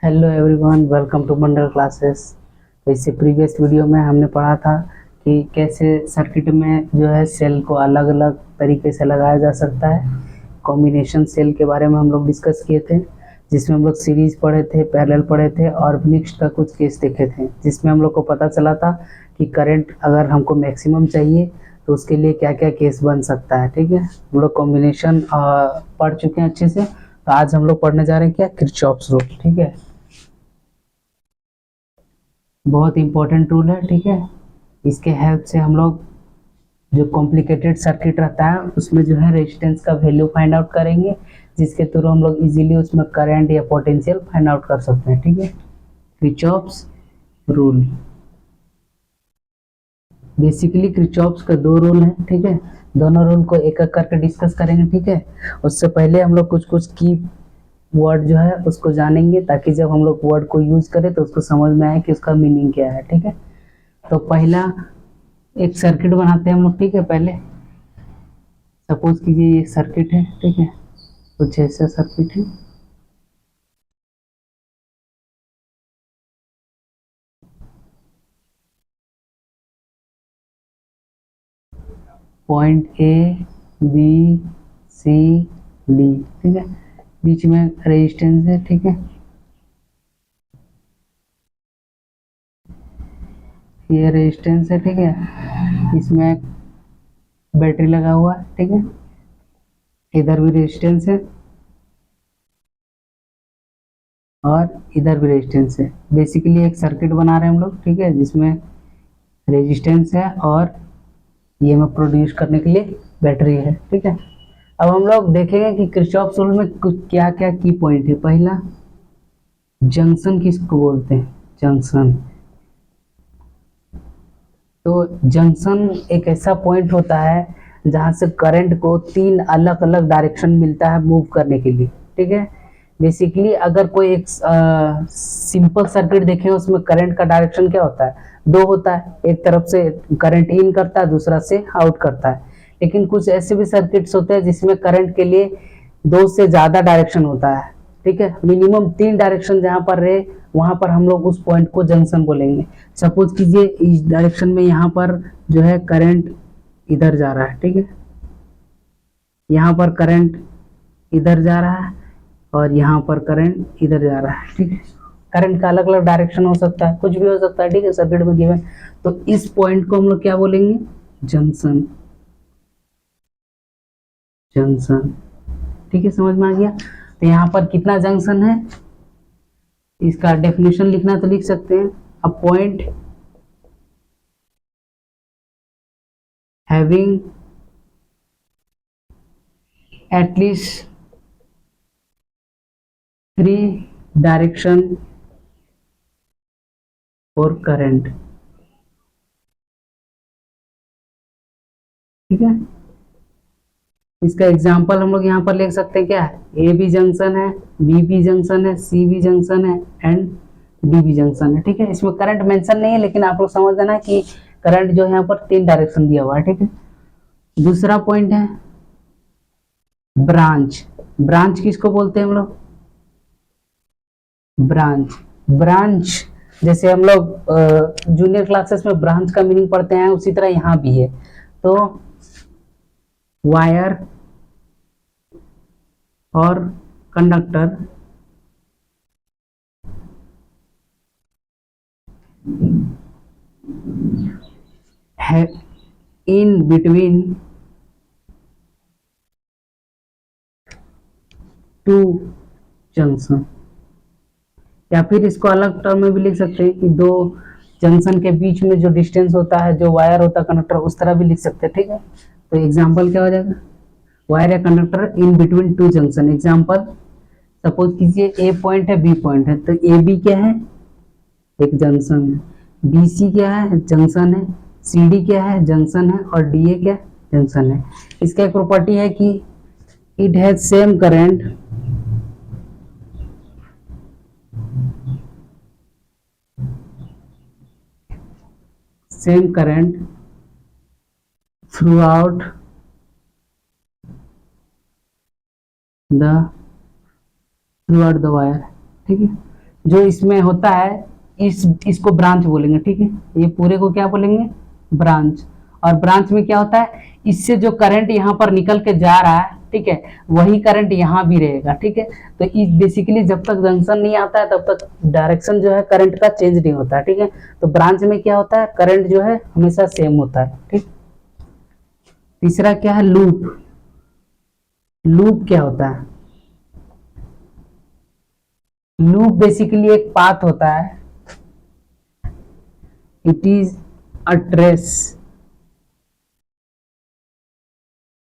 Hello everyone, welcome to Mandal classes. तो इससे previous video में हमने पढ़ा था कि कैसे सर्किट में जो है सेल को अलग अलग तरीके से लगाया जा सकता है। कॉम्बिनेशन सेल के बारे में हम लोग डिस्कस किए थे, जिसमें हम लोग सीरीज पढ़े थे, पैरेलल पढ़े थे और मिक्स्ड का कुछ केस देखे थे, जिसमें हम लोग को पता चला था कि करंट अगर हमको मैक्सिमम चाहिए तो उसके लिए क्या क्या केस बन सकता है। ठीक है, हम लोग कॉम्बिनेशन पढ़ चुके हैं अच्छे से। तो आज हम लोग पढ़ने जा रहे हैं क्या, किरचॉफ्स रूल। ठीक है, बहुत इंपॉर्टेंट रूल है। ठीक है, इसके हेल्प से हम लोग जो कॉम्प्लिकेटेड सर्किट रहता है उसमें जो है रेजिस्टेंस का वैल्यू फाइंड आउट करेंगे, जिसके थ्रू हम लोग इजीली उसमें करंट या पोटेंशियल फाइंड आउट कर सकते हैं। ठीक है, किरचॉफ्स रूल, बेसिकली किरचॉफ्स का दो रूल हैं। ठीक है, दोनों रूल को एक एक करके डिस्कस करेंगे। ठीक है, उससे पहले हम लोग कुछ कुछ की वर्ड जो है उसको जानेंगे, ताकि जब हम लोग वर्ड को यूज करें तो उसको समझ में आए कि उसका मीनिंग क्या है। ठीक है, तो पहला एक सर्किट बनाते हैं हम लोग। ठीक है, पहले सपोज कीजिए ये सर्किट है। ठीक है, कुछ ऐसा सर्किट है। Point A B C D. ठीक है, बीच में रेजिस्टेंस है। ठीक है, ये रेजिस्टेंस है। ठीक है, इसमें बैटरी लगा हुआ है। ठीक है, इधर भी रेजिस्टेंस है और इधर भी रेजिस्टेंस है। बेसिकली एक सर्किट बना रहे हैं हम लोग। ठीक है, जिसमें रेजिस्टेंस है और ईएमएफ प्रोड्यूस करने के लिए बैटरी है। ठीक है, अब हम लोग देखेंगे कि किरचॉफ रूल में कुछ क्या क्या की पॉइंट है। पहला, जंक्शन किसको बोलते हैं, जंक्शन। तो जंक्शन एक ऐसा पॉइंट होता है जहां से करंट को तीन अलग अलग डायरेक्शन मिलता है मूव करने के लिए। ठीक है, बेसिकली अगर कोई एक सिंपल सर्किट देखें उसमें करंट का डायरेक्शन क्या होता है, दो होता है। एक तरफ से करंट इन करता है, दूसरा से आउट करता है। लेकिन कुछ ऐसे भी सर्किट्स होते हैं जिसमें करंट के लिए दो से ज्यादा डायरेक्शन होता है। ठीक है, मिनिमम तीन डायरेक्शन जहां पर रहे वहां पर हम लोग उस पॉइंट को जंक्शन बोलेंगे। सपोज कीजिए इस डायरेक्शन में यहाँ पर जो है करंट इधर जा रहा है। ठीक है, यहाँ पर करंट इधर जा रहा है और यहाँ पर करंट इधर जा रहा है। ठीक है, करंट का अलग अलग डायरेक्शन हो सकता है, कुछ भी हो सकता है। ठीक है, सर्किट में गिवन। तो इस पॉइंट को हम लोग क्या बोलेंगे, जंक्शन। जंक्शन, ठीक है, समझ में आ गया। तो यहाँ पर कितना जंक्शन है, इसका डेफिनेशन लिखना तो लिख सकते हैं। A point having at least three direction for current। ठीक है, इसका एग्जांपल हम लोग यहाँ पर लिख सकते हैं क्या, ए बी जंक्शन है, बी बी जंक्शन है, सी बी जंक्शन है एंड डी बी जंक्शन है। ठीक है, इसमें करंट मेंशन नहीं है, लेकिन आप लोग समझ देना कि करंट जो है यहाँ पर तीन डायरेक्शन दिया हुआ है। ठीक है, दूसरा पॉइंट है ब्रांच। ब्रांच किसको बोलते हैं हम लोग, ब्रांच। ब्रांच जैसे हम लोग जूनियर क्लासेस में ब्रांच का मीनिंग पढ़ते हैं, उसी तरह यहाँ भी है। तो वायर और कंडक्टर है इन बिटवीन टू जंक्शन। या फिर इसको अलग टर्म में भी लिख सकते हैं कि दो जंक्शन के बीच में जो डिस्टेंस होता है, जो वायर होता है कंडक्टर, उस तरह भी लिख सकते हैं। ठीक है, तो एग्जाम्पल क्या हो जाएगा, वायर या conductor in between two junction. Example, suppose कीजिए ए पॉइंट है, बी पॉइंट है, तो ए बी क्या है, एक जंक्शन है। बी सी क्या है, जंक्शन है। सी डी क्या है, जंक्शन है। और डी ए क्या, जंक्शन है। इसका एक प्रॉपर्टी है कि it has same current same current through out the wire. ठीक है, जो इसमें होता है इसको ब्रांच बोलेंगे, ठीक है। ये पूरे को क्या बोलेंगे, ब्रांच। और ब्रांच में क्या होता है, इससे जो करंट यहाँ पर निकल के जा रहा है, ठीक है, वही करंट यहाँ भी रहेगा, ठीक है। तो इस बेसिकली जब तक जंक्शन नहीं आता है तब तक डायरेक्शन जो है करंट का चेंज नहीं होता है, ठीक है। तो ब्रांच में क्या होता है, करंट जो है हमेशा सेम होता है, ठीक। तीसरा क्या है, लूप। लूप क्या होता है, लूप बेसिकली एक पाथ होता है, it is a trace.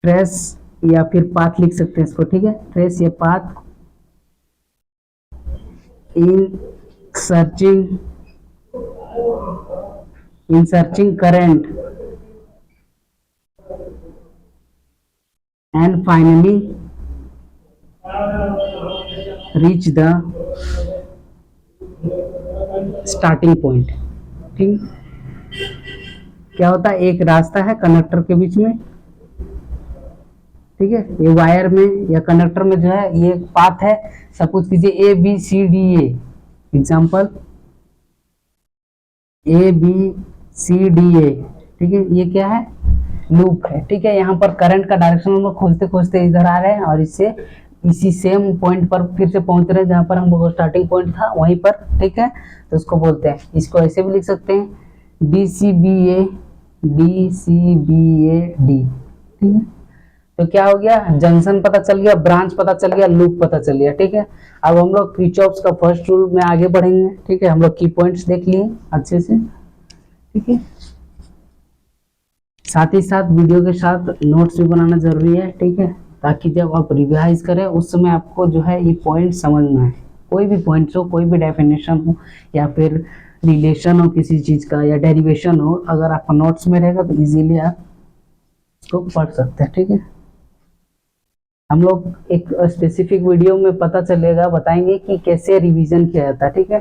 Trace या फिर पाथ लिख सकते हैं इसको, ठीक है, ट्रेस या path in searching current and finally reach the starting point, ठीक। क्या होता है, एक रास्ता है कंडक्टर के बीच में, ठीक है, ये वायर में या कंडक्टर में जो है ये पाथ है। सपोज कीजिए A B C D A, example A B C D A, ठीक है, ये क्या है, लूप है, ठीक है। यहाँ पर करंट का डायरेक्शन हम लोग खोजते खोजते इधर आ रहे हैं और इससे इसी सेम पॉइंट पर फिर से पहुंच रहे हैं जहां पर हम लोग स्टार्टिंग पॉइंट था वहीं पर, ठीक है। तो उसको बोलते हैं, इसको ऐसे भी लिख सकते हैं D C B A D, ठीक है। तो क्या हो गया, जंक्शन पता चल गया, ब्रांच पता चल गया, लूप पता चल गया, ठीक है। अब हम लोग किरचॉफ का फर्स्ट रूल में आगे बढ़ेंगे, ठीक है। हम लोग की पॉइंट्स देख लिए अच्छे से, ठीक है। साथ ही साथ वीडियो के साथ नोट्स भी बनाना जरूरी है, ठीक है, ताकि जब आप रिवाइज करें उस समय आपको जो है ये पॉइंट समझ में आए। कोई भी पॉइंट्स हो, कोई भी डेफिनेशन हो या फिर रिलेशन हो किसी चीज का या डेरिवेशन हो, अगर आपका नोट्स में रहेगा तो इजीली आप इसको पढ़ सकते हैं, ठीक है। हम लोग एक स्पेसिफिक वीडियो में पता चलेगा, बताएंगे कि कैसे रिवीजन किया जाता है, ठीक है।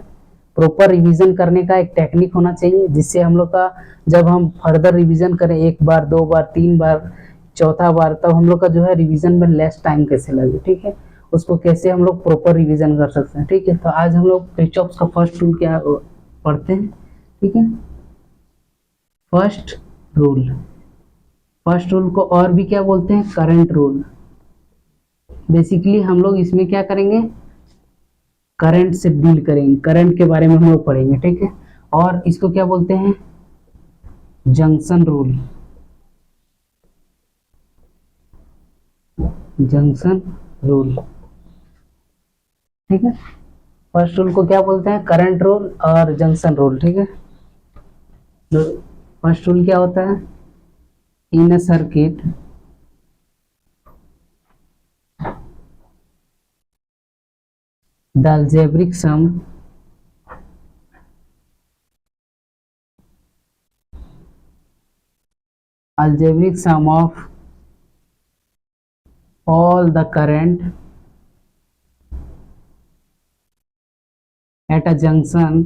प्रॉपर रिवीजन करने का एक टेक्निक होना चाहिए जिससे हम लोग का जब हम फर्दर रिवीजन करें, एक बार, दो बार, तीन बार, चौथा बार, तब हम लोग का जो है रिवीजन में लेस टाइम कैसे लगे, ठीक है, उसको कैसे हम लोग प्रॉपर रिवीजन कर सकते हैं, ठीक है। तो आज हम लोग किरचॉफ का फर्स्ट रूल क्या पढ़ते हैं, ठीक है। फर्स्ट रूल, फर्स्ट रूल को और भी क्या बोलते हैं, करंट रूल। बेसिकली हम लोग इसमें क्या करेंगे, करंट से डील करेंगे, करंट के बारे में हम लोग पढ़ेंगे, ठीक है। और इसको क्या बोलते हैं, जंक्शन रूल। जंक्शन रूल, ठीक है। फर्स्ट रूल को क्या बोलते हैं, करंट रूल और जंक्शन रूल, ठीक है। फर्स्ट रूल क्या होता है, in a circuit the algebraic sum of all the current at a junction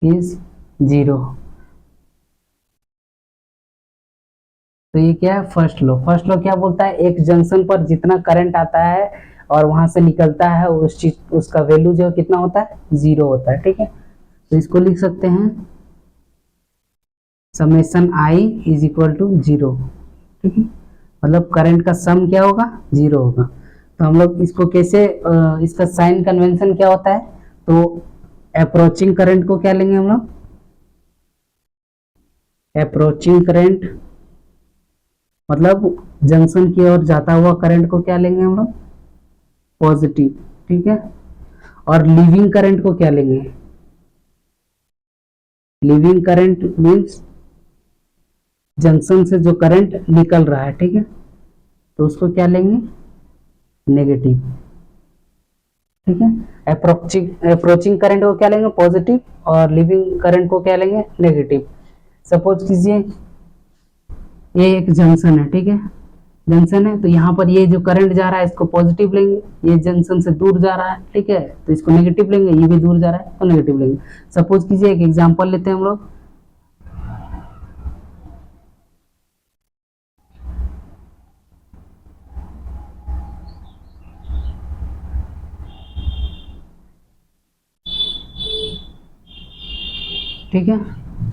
is 0। तो ये क्या है, फर्स्ट लॉ। फर्स्ट लॉ क्या बोलता है, एक जंक्शन पर जितना करंट आता है और वहां से निकलता है उस चीज, उसका वैल्यू जो कितना होता है, 0 होता है, ठीक है। तो इसको लिख सकते हैं summation I is equal to 0, ठीक है। मतलब करंट का सम क्या होगा, 0 होगा। तो हम लोग इसको कैसे, इसका साइन कन्वेंशन क्या होता है, तो अप्रोचिंग करंट को क्या लेंगे हम लोग, अप्रोचिंग करंट मतलब जंक्शन की ओर जाता हुआ करंट को क्या लेंगे हम लोग, पॉजिटिव, ठीक है। और लीविंग करंट को क्या लेंगे, लीविंग करंट मींस जंक्शन से जो करंट निकल रहा है, ठीक है, तो उसको क्या लेंगे, नेगेटिव, ठीक है। अप्रोचिंग करंट को क्या लेंगे, पॉजिटिव, और लीविंग करंट को क्या लेंगे, नेगेटिव। सपोज कीजिए ये एक जंक्शन है, ठीक है, जंक्शन है, तो यहाँ पर ये जो करंट जा रहा है इसको पॉजिटिव लेंगे, ये जंक्शन से दूर जा रहा है, ठीक है, तो इसको नेगेटिव लेंगे, ये भी दूर जा रहा है तो नेगेटिव लेंगे। सपोज कीजिए एक एग्जांपल लेते हैं हम लोग, ठीक है।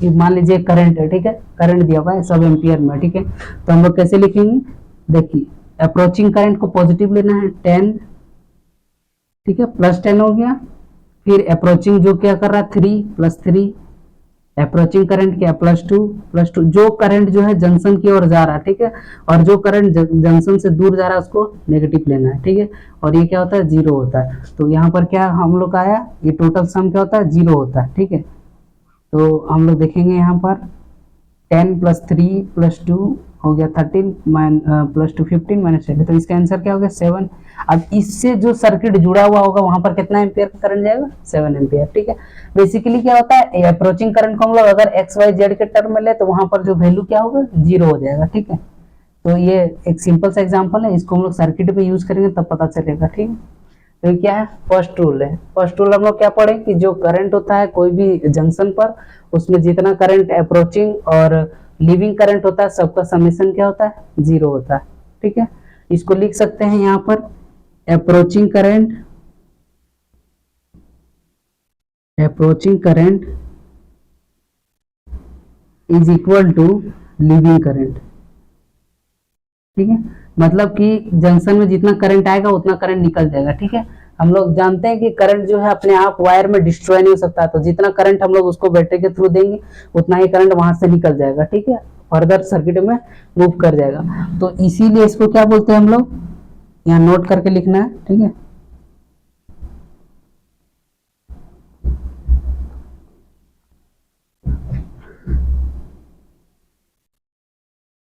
ये मान लीजिए करंट है, ठीक है, करंट दिया हुआ है सब एम्पियर में, ठीक है। तो हम लोग कैसे लिखेंगे, देखिए अप्रोचिंग करंट को पॉजिटिव लेना है 10, ठीक है, +10 हो गया। फिर अप्रोचिंग जो क्या कर रहा है 3 +3, अप्रोचिंग करंट क्या +2 जो करंट जो है जंक्शन की ओर जा रहा है, ठीक है, और जो करंट जंक्शन से दूर जा रहा है उसको नेगेटिव लेना है, ठीक है। और ये क्या होता है 0 होता है। तो यहाँ पर क्या हम लोग का आया, ये टोटल सम क्या होता है 0 होता है, ठीक है। तो हम लोग देखेंगे यहाँ पर 10 +3 +2 हो गया 13 +2 15 -10, तो इसका आंसर क्या हो गया 7। अब इससे जो सर्किट जुड़ा हुआ होगा वहां पर कितना एम्पियर का करंट जाएगा 7 एम्पियर, ठीक है। बेसिकली क्या होता है अप्रोचिंग करंट को हम लोग अगर एक्स वाई जेड के टर्म में ले तो वहां पर जो वैल्यू क्या होगा 0 हो जाएगा, ठीक है। तो ये एक सिंपल सा एग्जांपल है, इसको हम लोग सर्किट पे यूज करेंगे तब पता चलेगा, ठीक है। तो ये क्या है फर्स्ट रूल है। फर्स्ट रूल हम लोग क्या पढ़े कि जो करंट होता है कोई भी जंक्शन पर, उसमें जितना करंट अप्रोचिंग और लीविंग करंट होता है सबका समेशन क्या होता है 0 होता है, ठीक है। इसको लिख सकते हैं यहाँ पर approaching current is equal to leaving current, ठीक है। मतलब कि जंक्शन में जितना करंट आएगा उतना करंट निकल जाएगा, ठीक है। हम लोग जानते हैं कि करंट जो है अपने आप वायर में डिस्ट्रॉय नहीं हो सकता, तो जितना करंट हम लोग उसको बैटरी के थ्रू देंगे उतना ही करंट वहां से निकल जाएगा, ठीक है, फर्दर सर्किट में मूव कर जाएगा। तो इसीलिए इसको क्या बोलते हैं हम लोग, यहाँ नोट करके लिखना है, ठीक है।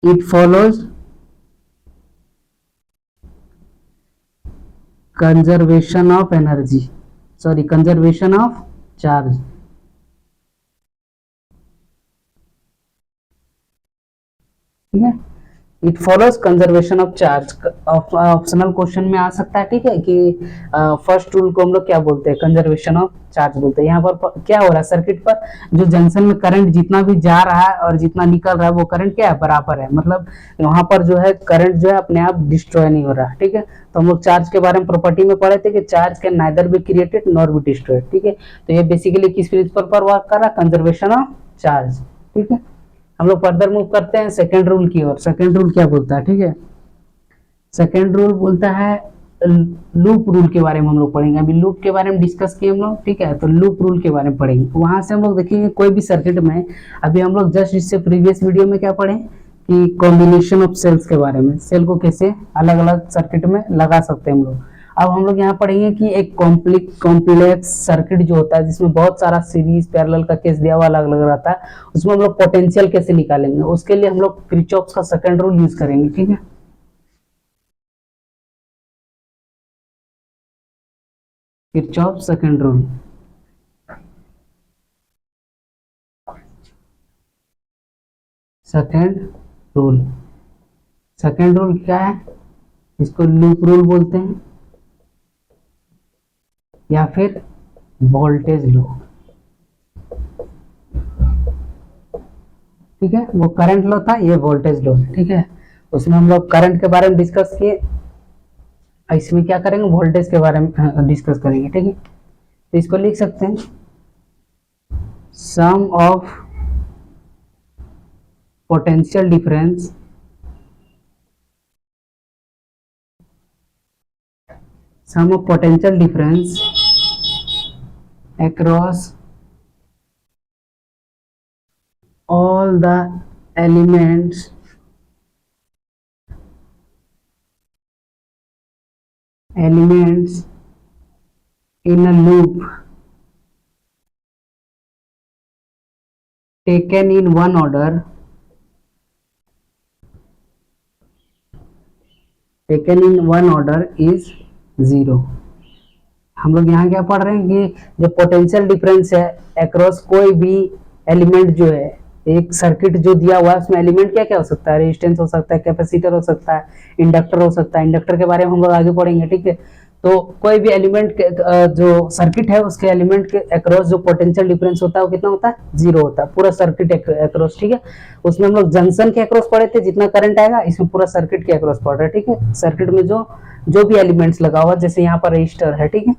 It follows conservation of energy, sorry conservation of charge, ठीक है। It follows conservation of charge, optional question में आ सकता है, ठीक है, कि फर्स्ट रूल को हम लोग क्या बोलते हैं कंजर्वेशन ऑफ चार्ज बोलते हैं। यहाँ पर क्या हो रहा है सर्किट पर जो जंक्शन में करंट जितना भी जा रहा है और जितना निकल रहा है वो करंट क्या है बराबर है, मतलब वहां पर जो है करंट जो है अपने आप डिस्ट्रॉय नहीं हो रहा, ठीक है। तो हम लोग चार्ज के बारे में प्रॉपर्टी में पढ़े थे कि charge can neither be created nor be destroyed, ठीक है। तो ये बेसिकली किस प्रिंसिपल पर वर्क कर रहा है कंजर्वेशन ऑफ चार्ज, ठीक है। हम लोग फर्दर मूव करते हैं सेकेंड रूल की ओर। सेकेंड रूल क्या बोलता है, ठीक है, सेकेंड रूल बोलता है लूप रूल के बारे में हम लोग पढ़ेंगे। अभी लूप के बारे में डिस्कस किए हम लोग, ठीक है, तो लूप रूल के बारे में पढ़ेंगे। वहां से हम लोग देखेंगे कोई भी सर्किट में, अभी हम लोग जस्ट इससे प्रीवियस वीडियो में क्या पढ़े कि कॉम्बिनेशन ऑफ सेल्स के बारे में, सेल को कैसे अलग अलग सर्किट में लगा सकते हैं हम लोग। अब हम लोग यहाँ पढ़ेंगे कि एक कॉम्प्लेक्स सर्किट जो होता है जिसमें बहुत सारा सीरीज पैरेलल का केस दिया हुआ अलग अलग रहता है, उसमें हम लोग पोटेंशियल कैसे निकालेंगे, उसके लिए हम लोग किरचॉफ का सेकंड रूल यूज करेंगे, ठीक है। Kirchhoff second rule, second rule, second rule क्या है, इसको लूप रूल बोलते हैं या फिर वोल्टेज लॉ, ठीक है। वो करंट लॉ था, ये वोल्टेज लॉ, ठीक है। उसमें हम लोग करंट के बारे में डिस्कस किए, इसमें क्या करेंगे वोल्टेज के बारे में डिस्कस करेंगे, ठीक है। तो इसको लिख सकते हैं sum of potential difference across all the elements in a loop taken in one order is 0। हम लोग यहाँ क्या पढ़ रहे हैं कि जो पोटेंशियल डिफरेंस है अक्रॉस कोई भी एलिमेंट जो है, एक सर्किट जो दिया हुआ है उसमें एलिमेंट क्या क्या हो सकता है, रेजिस्टेंस हो सकता है, कैपेसिटर हो सकता है, इंडक्टर हो सकता है। इंडक्टर के बारे में हम लोग आगे पढ़ेंगे, ठीक है। तो कोई भी एलिमेंट के जो सर्किट है उसके एलिमेंट के अक्रॉस जो पोटेंशियल डिफरेंस होता है वो कितना होता है 0 होता है, पूरा सर्किट अक्रॉस, ठीक है। उसमें हम लोग जंक्शन के अक्रॉस पढ़े थे, जितना करंट आएगा इसमें पूरा सर्किट के अक्रॉस पढ़ रहे हैं, ठीक है। सर्किट में जो भी एलिमेंट्स लगा हुआ, जैसे यहाँ पर रजिस्टर है, ठीक है,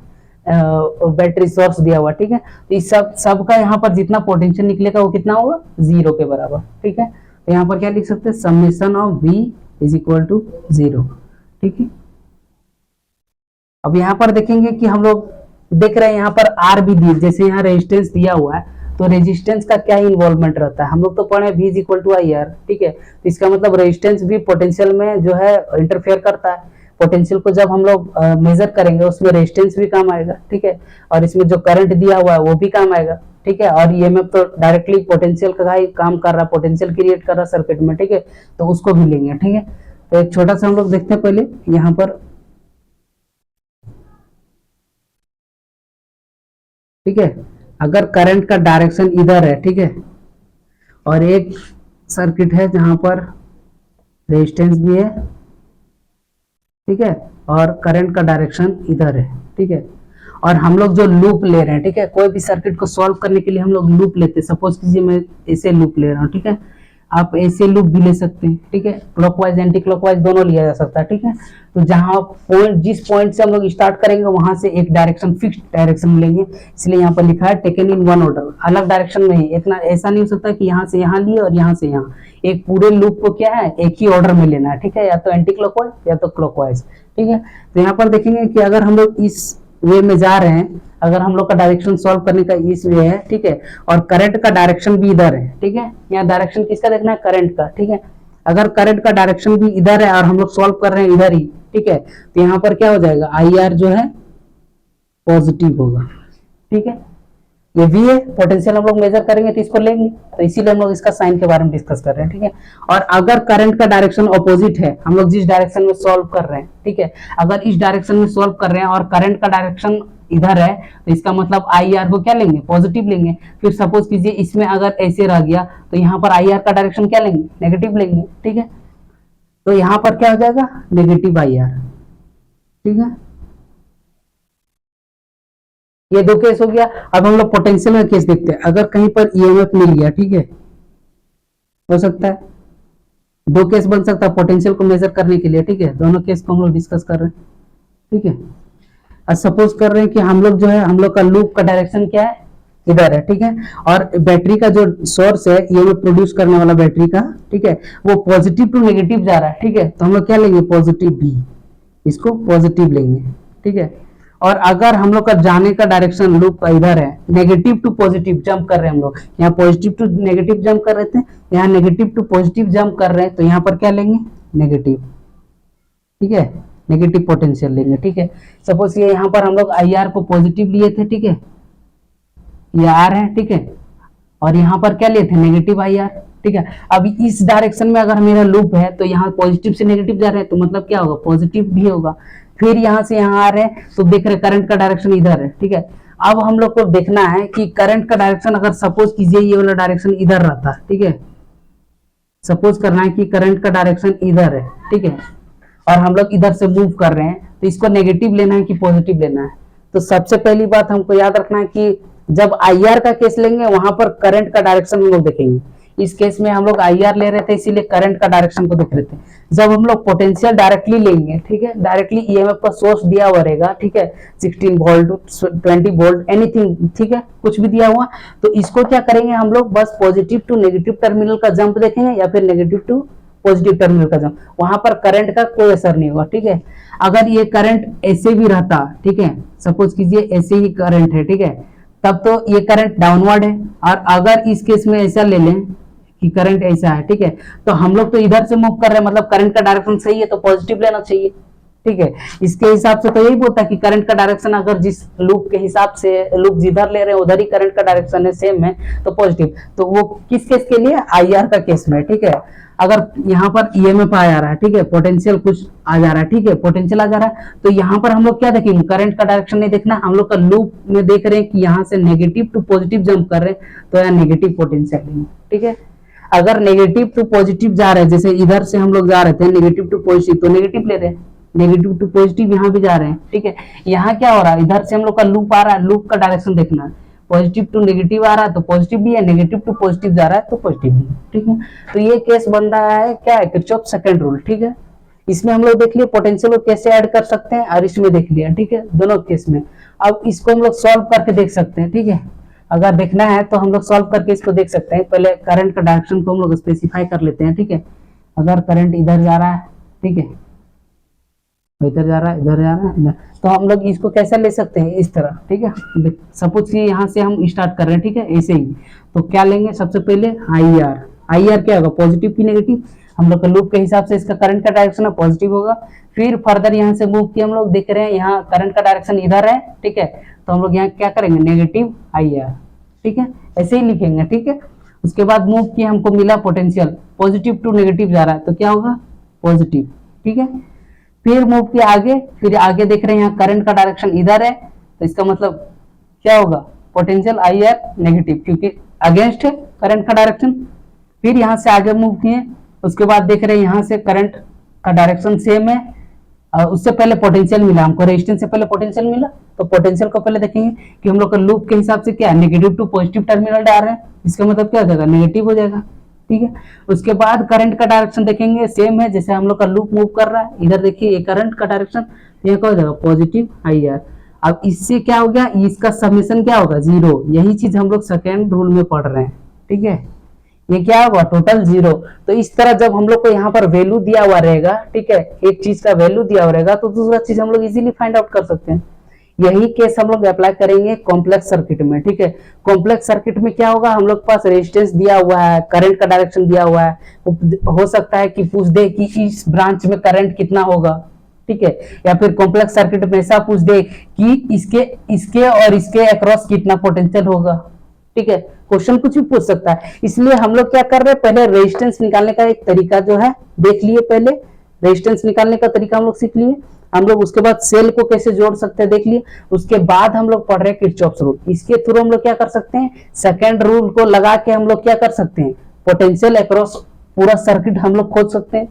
बैटरी सोर्स दिया हुआ, ठीक है। तो इस सब का यहाँ पर जितना पोटेंशियल निकलेगा वो कितना होगा, 0 के बराबर, ठीक है। तो यहाँ पर क्या लिख सकते हैं, summation of V is equal to 0, ठीक है। अब यहाँ पर देखेंगे कि हम लोग देख रहे हैं यहाँ पर R भी दी, जैसे यहाँ रेजिस्टेंस दिया हुआ है, तो रेजिस्टेंस का क्या इन्वॉल्वमेंट रहता है, हम लोग तो पढ़े V is equal to IR, ठीक है। तो इसका मतलब रेजिस्टेंस भी पोटेंशियल में जो है इंटरफेयर करता है। पोटेंशियल को जब हम लोग मेजर करेंगे उसमें रेजिस्टेंस भी काम आएगा, ठीक है। और इसमें जो करंट दिया हुआ है वो भी काम आएगा, ठीक है। और EMF तो डायरेक्टली पोटेंशियल का ही काम कर रहा है, पोटेंशियल क्रिएट कर रहा है सर्किट में, ठीक है। तो उसको भी लेंगे, ठीक है। तो एक छोटा सा हम लोग देखते हैं पहले यहाँ पर, ठीक है। अगर करंट का डायरेक्शन इधर है, ठीक है, और एक सर्किट है जहां पर रेजिस्टेंस भी है, ठीक है, और करंट का डायरेक्शन इधर है, ठीक है। और हम लोग जो लूप ले रहे हैं, ठीक है, कोई भी सर्किट को सॉल्व करने के लिए हम लोग लूप लेते हैं। सपोज कीजिए मैं ऐसे लूप ले रहा हूँ, ठीक है, आप ऐसे लूप भी ले सकते हैं, ठीक है, क्लॉकवाइज एंटी क्लॉकवाइज दोनों लिया जा सकता है, ठीक है। तो जहां पॉइंट, जिस पॉइंट से हम लोग स्टार्ट करेंगे वहां से एक डायरेक्शन, फिक्स्ड डायरेक्शन लेंगे, इसलिए यहाँ पर लिखा है टेकन इन वन ऑर्डर, अलग डायरेक्शन में ही। इतना ऐसा नहीं हो सकता कि यहाँ से यहाँ लिए और यहाँ से यहाँ, एक पूरे लूप को क्या है एक ही ऑर्डर में लेना है, ठीक है, या तो एंटी क्लॉकवाइज या तो क्लॉकवाइज, ठीक है। तो यहाँ पर देखेंगे कि अगर हम लोग इस वे में जा रहे हैं, अगर हम लोग का डायरेक्शन सॉल्व करने का इस वे है, ठीक है, और करंट का डायरेक्शन भी इधर है, ठीक है। यहाँ डायरेक्शन किसका देखना है, करंट का, ठीक है। अगर करंट का डायरेक्शन भी इधर है और हम लोग सॉल्व कर रहे हैं इधर ही, ठीक है, तो यहाँ पर क्या हो जाएगा, IR जो है पॉजिटिव होगा, ठीक है। ये V है, पोटेंशियल हम लोग मेजर करेंगे तो इसको लेंगे, तो इसीलिए हम लोग इसका साइन के बारे में डिस्कस कर रहे हैं, ठीक है। और अगर करंट का डायरेक्शन अपोजिट है, हम लोग जिस डायरेक्शन में सॉल्व कर रहे हैं, ठीक है, अगर इस डायरेक्शन में सॉल्व कर रहे हैं और करंट का डायरेक्शन इधर है, तो इसका मतलब IR को क्या लेंगे, पॉजिटिव लेंगे। फिर सपोज कीजिए इसमें अगर ऐसे रह गया तो यहाँ पर IR का डायरेक्शन क्या लेंगे, नेगेटिव लेंगे, ठीक है। तो यहाँ पर क्या हो जाएगा, नेगेटिव IR, ठीक है। ये दो केस हो गया। अब हम लोग पोटेंशियल का केस देखते हैं। अगर कहीं पर EMF मिल गया, ठीक है, हो सकता है दो केस बन सकता है पोटेंशियल को मेजर करने के लिए, ठीक है। दोनों केस को हम लोग डिस्कस कर रहे हैं, ठीक है। अब सपोज कर रहे हैं कि हम लोग जो है, हम लोग का लूप का डायरेक्शन क्या है, इधर है, ठीक है। और बैटरी का जो सोर्स है EMF प्रोड्यूस करने वाला बैटरी का, ठीक है, वो पॉजिटिव टू नेगेटिव जा रहा है, ठीक है। तो हम लोग क्या लेंगे, पॉजिटिव B, इसको पॉजिटिव लेंगे, ठीक है। और अगर हम लोग का जाने का डायरेक्शन लूप का इधर है, नेगेटिव टू पॉजिटिव जंप कर रहे हैं हम लोग, यहाँ पॉजिटिव टू नेगेटिव जंप कर रहे थे, यहाँ नेगेटिव टू पॉजिटिव जंप कर रहे हैं, तो यहाँ पर क्या लेंगे, नेगेटिव, ठीक है, नेगेटिव पोटेंशियल लेंगे, ठीक है। सपोज ये यहाँ पर हम लोग IR को पॉजिटिव लिए थे, ठीक है, ये R है, ठीक है, और यहाँ पर क्या लिए थे, नेगेटिव IR, ठीक है। अब इस डायरेक्शन में अगर मेरा लूप है तो यहाँ पॉजिटिव से नेगेटिव जा रहे हैं, तो मतलब क्या होगा, पॉजिटिव भी होगा। फिर यहाँ से यहाँ आ रहे हैं तो देख रहे करंट का डायरेक्शन इधर है, ठीक है। अब हम लोग को देखना है कि करंट का डायरेक्शन, अगर सपोज कीजिए ये वाला डायरेक्शन इधर रहता है, ठीक है, सपोज करना है कि करंट का डायरेक्शन इधर है, ठीक है, और हम लोग इधर से मूव कर रहे हैं, तो इसको नेगेटिव लेना है कि पॉजिटिव लेना है। तो सबसे पहली बात हमको याद रखना है कि जब IR का केस लेंगे वहां पर करंट का डायरेक्शन हम लोग देखेंगे। इस केस में हम लोग IR ले रहे थे, इसीलिए करंट का डायरेक्शन को देख रहे थे। जब हम लोग पोटेंशियल डायरेक्टली लेंगे, ठीक है, डायरेक्टली EMF का सोर्स दिया हुआ रहेगा, ठीक है, 16 वोल्ट 20 वोल्ट एनीथिंग, ठीक है, कुछ भी दिया हुआ, तो इसको क्या करेंगे हम लोग, बस पॉजिटिव टू नेगेटिव टर्मिनल का जंप देखेंगे या फिर नेगेटिव टू पॉजिटिव टर्मिनल का जंप, वहां पर करंट का कोई असर नहीं होगा, ठीक है। अगर ये करंट ऐसे भी रहता, ठीक है, सपोज कीजिए ऐसे ही करंट है, ठीक है, तब तो ये करंट डाउनवर्ड है। और अगर इस केस में ऐसा ले लें कि करंट ऐसा है, ठीक है, तो हम लोग तो इधर से मूव कर रहे हैं, मतलब करंट का डायरेक्शन सही है तो पॉजिटिव लेना चाहिए, ठीक है। इसके हिसाब से तो यही बोलता है कि करंट का डायरेक्शन अगर जिस लूप के हिसाब से लूप जिधर ले रहे हैं उधर ही करंट का डायरेक्शन है, सेम है, तो पॉजिटिव। तो वो किस केस के लिए, IR का केस में, ठीक है। अगर यहाँ पर EMF आ जा रहा है, ठीक है, पोटेंशियल कुछ आ जा रहा है, ठीक है, पोटेंशियल आ जा रहा है, तो यहाँ पर हम लोग क्या देखेंगे, करंट का डायरेक्शन नहीं देखना, हम लोग का लूप में देख रहे हैं कि यहाँ से नेगेटिव टू पॉजिटिव जंप कर रहे हैं, तो यहाँ नेगेटिव पोटेंशियल लेंगे, ठीक है। अगर नेगेटिव टू पॉजिटिव जा रहे हैं, जैसे इधर से हम लोग जा रहे थे नेगेटिव टू पॉजिटिव, तो नेगेटिव ले रहे हैं, नेगेटिव टू पॉजिटिव यहाँ भी जा रहे हैं, ठीक है। यहाँ क्या हो रहा है, इधर से हम लोग का लूप आ रहा है, लूप का डायरेक्शन देखना है, पॉजिटिव टू नेगेटिव आ रहा है तो पॉजिटिव भी है, नेगेटिव टू पॉजिटिव जा रहा है तो पॉजिटिव भी है, ठीक है। तो ये केस बन रहा है क्या है, किरचॉफ सेकंड रूल, ठीक है। इसमें हम लोग देख लिए पोटेंशियल को कैसे ऐड कर सकते हैं, और इसमें देख लिया, ठीक है, दोनों केस में। अब इसको हम लोग सॉल्व करके देख सकते हैं, ठीक है। अगर देखना है तो हम लोग सॉल्व करके इसको देख सकते हैं। पहले करंट का डायरेक्शन को हम लोग स्पेसिफाई कर लेते हैं, ठीक है। अगर करंट इधर जा रहा है, ठीक है, इधर जा रहा है, इधर जा रहा है, इधर, तो हम लोग इसको कैसे ले सकते हैं, इस तरह, ठीक है। सपोज कि यहाँ से हम स्टार्ट कर रहे हैं, ठीक है, ऐसे ही। तो क्या लेंगे, सबसे पहले आई आर। आई आर क्या होगा, पॉजिटिव की नेगेटिव। हम लोग का लूप के हिसाब से इसका करंट का डायरेक्शन है पॉजिटिव होगा। फिर फर्दर यहाँ से मूव किया हम लोग, देख रहे हैं यहाँ करंट का डायरेक्शन इधर है, ठीक है। तो हम लोग यहाँ क्या करेंगे, नेगेटिव आई आर, ठीक है, ऐसे ही लिखेंगे, ठीक है। उसके बाद मूव किया, हमको मिला पोटेंशियल पॉजिटिव टू नेगेटिव जा रहा है, तो क्या होगा, पॉजिटिव, ठीक है। फिर मूव किया आगे, फिर आगे देख रहे हैं यहाँ करंट का डायरेक्शन इधर है, तो इसका मतलब क्या होगा, पोटेंशियल आई आर नेगेटिव, क्योंकि अगेंस्ट है करंट का डायरेक्शन। फिर यहाँ से आगे मूव किए, उसके बाद देख रहे हैं यहाँ से करंट का डायरेक्शन सेम है, उससे पहले पोटेंशियल मिला हमको, रेजिस्टेंस से पहले पोटेंशियल मिला। तो पोटेंशियल को पहले देखेंगे कि हम लोग का लूप के हिसाब से क्या है, नेगेटिव टू पॉजिटिव टर्मिनल डाल रहे हैं, इसका मतलब क्या हो जाएगा, नेगेटिव हो जाएगा, ठीक है। उसके बाद करंट का डायरेक्शन देखेंगे, सेम है जैसे हम लोग का लूप मूव कर रहा है। इधर देखिए ये करंट का डायरेक्शन, ये क्या हो जाएगा, पॉजिटिव आई आर। अब इससे क्या हो गया, इसका समेशन क्या होगा, जीरो। यही चीज हम लोग सेकेंड रूल में पढ़ रहे हैं, ठीक है। ये क्या होगा, टोटल जीरो। तो इस तरह जब हम लोग को यहाँ पर वैल्यू दिया हुआ रहेगा, ठीक है, एक चीज का वैल्यू दिया हुआ रहेगा, तो दूसरा चीज हम लोग इजीली फाइंड आउट कर सकते हैं। यही केस हम लोग अप्लाई करेंगे कॉम्प्लेक्स सर्किट में, ठीक है। कॉम्प्लेक्स सर्किट में क्या होगा, हम लोग के पास रेजिस्टेंस दिया हुआ है, करंट का डायरेक्शन दिया हुआ है। हो सकता है कि पूछ दे कि इस ब्रांच में करंट कितना होगा, ठीक है। या फिर कॉम्प्लेक्स सर्किट में ऐसा पूछ दे कि इसके और इसके अक्रॉस कितना पोटेंशियल होगा, ठीक है। क्वेश्चन कुछ भी पूछ सकता है। इसलिए हम लोग क्या कर रहे हैं, पहले रेजिस्टेंस निकालने का एक तरीका जो है देख लिए, पहले रेजिस्टेंस निकालने का तरीका हम लोग सीख लिए। हम लोग उसके बाद सेल को कैसे जोड़ सकते हैं देख लिए। उसके बाद हम लोग पढ़ रहे हैं किरचॉफ्स रूल। इसके थ्रू हम लोग क्या कर सकते हैं, सेकंड रूल को लगा के हम लोग क्या कर सकते हैं, पोटेंशियल अक्रॉस पूरा सर्किट हम लोग खोज सकते हैं।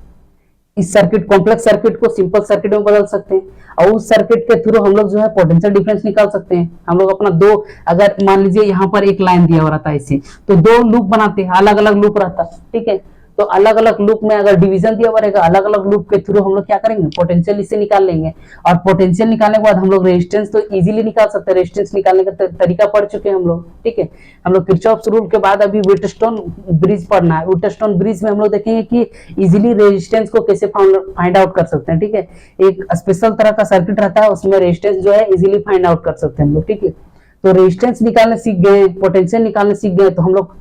इस सर्किट, कॉम्प्लेक्स सर्किट को सिंपल सर्किट में बदल सकते हैं, और उस सर्किट के थ्रू हम लोग जो है पोटेंशियल डिफरेंस निकाल सकते हैं। हम लोग अपना दो, अगर मान लीजिए यहाँ पर एक लाइन दिया हुआ रहता है इसे, तो दो लूप बनाते हैं, अलग अलग लूप रहता है, ठीक है। तो अलग अलग लूप में अगर डिवीजन दिया हुआ रहेगा, अलग अलग लूप के थ्रू हम लोग क्या करेंगे, पोटेंशियल इससे निकाल लेंगे। और पोटेंशियल निकालने के बाद हम लोग रेजिस्टेंस तो इजीली निकाल सकते हैं, रेजिस्टेंस निकालने का तरीका पढ़ चुके हैं हम लोग, ठीक है। हम लोग किरचॉफ्स रूल के बाद अभी व्हीटस्टोन ब्रिज पढ़ना है। व्हीटस्टोन ब्रिज में हम लोग देखेंगे कि इजीली रेजिस्टेंस को कैसे फाइंड आउट कर सकते हैं, ठीक है। एक स्पेशल तरह का सर्किट रहता है, उसमें रेजिस्टेंस जो है इजीली फाइंड आउट कर सकते हैं हम लोग, ठीक है। तो रेजिस्टेंस निकालने सीख गए, पोटेंशियल निकालने सीख गए, तो हम लोग